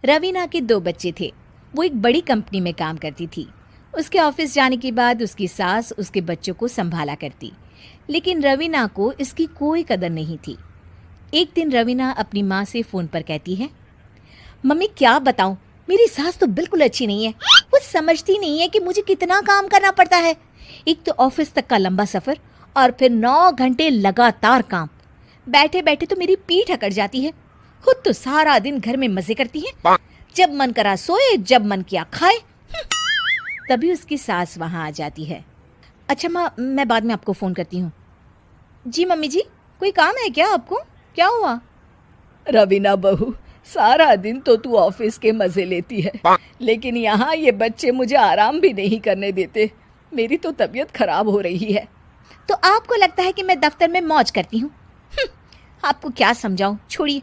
रवीना के 2 बच्चे थे। वो एक बड़ी कंपनी में काम करती थी। उसके ऑफिस जाने के बाद उसकी सास उसके बच्चों को संभाला करती, लेकिन रवीना को इसकी कोई कदर नहीं थी। एक दिन रवीना अपनी माँ से फ़ोन पर कहती है, मम्मी क्या बताऊँ, मेरी सास तो बिल्कुल अच्छी नहीं है। वो समझती नहीं है कि मुझे कितना काम करना पड़ता है। एक तो ऑफिस तक का लंबा सफ़र और फिर 9 घंटे लगातार काम। बैठे बैठे तो मेरी पीठ अकड़ जाती है। खुद तो सारा दिन घर में मजे करती है, जब मन करा सोए, जब मन किया खाए। तभी उसकी सास वहाँ आ जाती है। अच्छा माँ, मैं बाद में आपको फ़ोन करती हूँ। जी मम्मी जी, कोई काम है क्या आपको? क्या हुआ? रवीना बहू, सारा दिन तो तू ऑफिस के मजे लेती है, लेकिन यहाँ ये बच्चे मुझे आराम भी नहीं करने देते। मेरी तो तबीयत खराब हो रही है। तो आपको लगता है कि मैं दफ्तर में मौज करती हूँ? आपको क्या समझाऊँ, छोड़िए।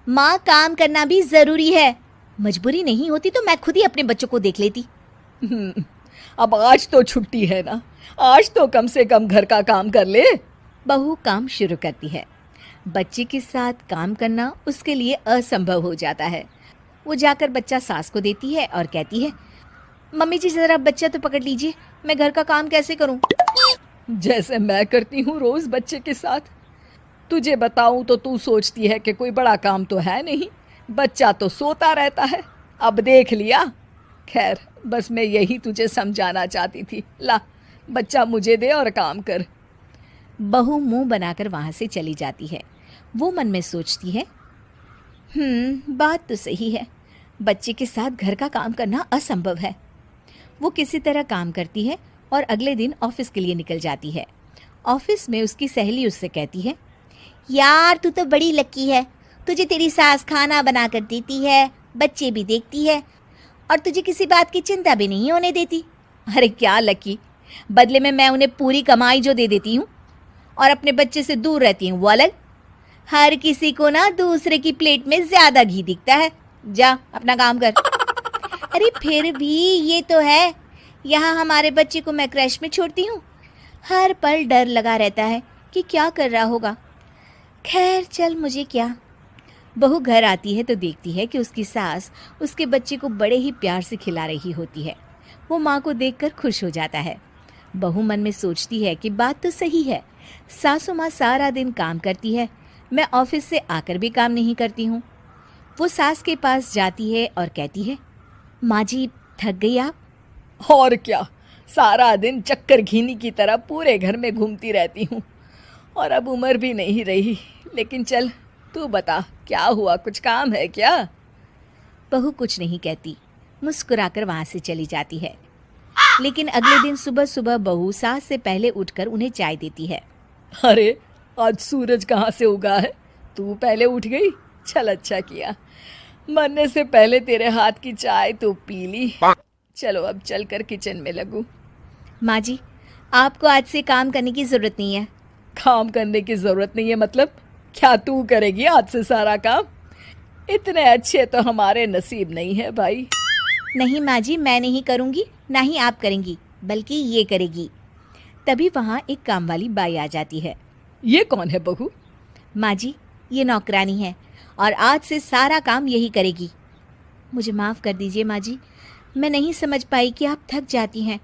माँ, काम करना भी ज़रूरी है। मजबूरी नहीं होती तो मैं खुद ही अपने बच्चों को देख लेती। अब आज तो छुट्टी है ना, आज तो कम से कम घर का काम कर ले। बहू काम शुरू करती है। बच्चे के साथ काम करना उसके लिए असंभव हो जाता है। वो जाकर बच्चा सास को देती है और कहती है, मम्मी जी ज़रा बच्चा तो पकड़ लीजिए, मैं घर का काम कैसे करूं? जैसे मैं करती हूँ रोज बच्चे के साथ। तुझे बताऊं तो तू सोचती है कि कोई बड़ा काम तो है नहीं, बच्चा तो सोता रहता है। अब देख लिया। खैर, बस मैं यही तुझे समझाना चाहती थी। ला, बच्चा मुझे दे और काम कर। बहू मुंह बनाकर वहाँ से चली जाती है। वो मन में सोचती है, बात तो सही है, बच्चे के साथ घर का काम करना असंभव है। वो किसी तरह काम करती है और अगले दिन ऑफिस के लिए निकल जाती है। ऑफिस में उसकी सहेली उससे कहती है, यार तू तो बड़ी लकी है, तुझे तेरी सास खाना बना कर देती है, बच्चे भी देखती है और तुझे किसी बात की चिंता भी नहीं होने देती। अरे क्या लकी, बदले में मैं उन्हें पूरी कमाई जो दे देती हूँ और अपने बच्चे से दूर रहती हूँ वो अलग। हर किसी को ना दूसरे की प्लेट में ज़्यादा घी दिखता है। जा अपना काम कर। अरे फिर भी ये तो है, यहाँ हमारे बच्चे को मैं क्रैश में छोड़ती हूँ, हर पल डर लगा रहता है कि क्या कर रहा होगा। खैर चल, मुझे क्या। बहू घर आती है तो देखती है कि उसकी सास उसके बच्चे को बड़े ही प्यार से खिला रही होती है। वो माँ को देखकर खुश हो जाता है। बहू मन में सोचती है कि बात तो सही है, सासू माँ सारा दिन काम करती है, मैं ऑफिस से आकर भी काम नहीं करती हूँ। वो सास के पास जाती है और कहती है, माँ जी थक गई आप? और क्या, सारा दिन चक्कर घीनी की तरह पूरे घर में घूमती रहती हूँ और अब उम्र भी नहीं रही। लेकिन चल, तू बता क्या हुआ, कुछ काम है क्या? बहू कुछ नहीं कहती, मुस्कुराकर वहाँ से चली जाती है। लेकिन अगले दिन सुबह सुबह बहू सास से पहले उठकर उन्हें चाय देती है। अरे आज सूरज कहाँ से उगा है, तू पहले उठ गई। चल अच्छा किया, मरने से पहले तेरे हाथ की चाय तो पी ली। चलो अब चलकर किचन में लगूं। माँ जी, आपको आज से काम करने की ज़रूरत नहीं है। काम करने की ज़रूरत नहीं है मतलब? क्या तू करेगी आज से सारा काम? इतने अच्छे तो हमारे नसीब नहीं है भाई। नहीं माँ जी, मैं नहीं करूँगी, ना ही आप करेंगी, बल्कि ये करेगी। तभी वहाँ एक काम वाली बाई आ जाती है। ये कौन है बहू? माँ जी, ये नौकरानी है और आज से सारा काम यही करेगी। मुझे माफ़ कर दीजिए माँ जी, मैं नहीं समझ पाई कि आप थक जाती हैं।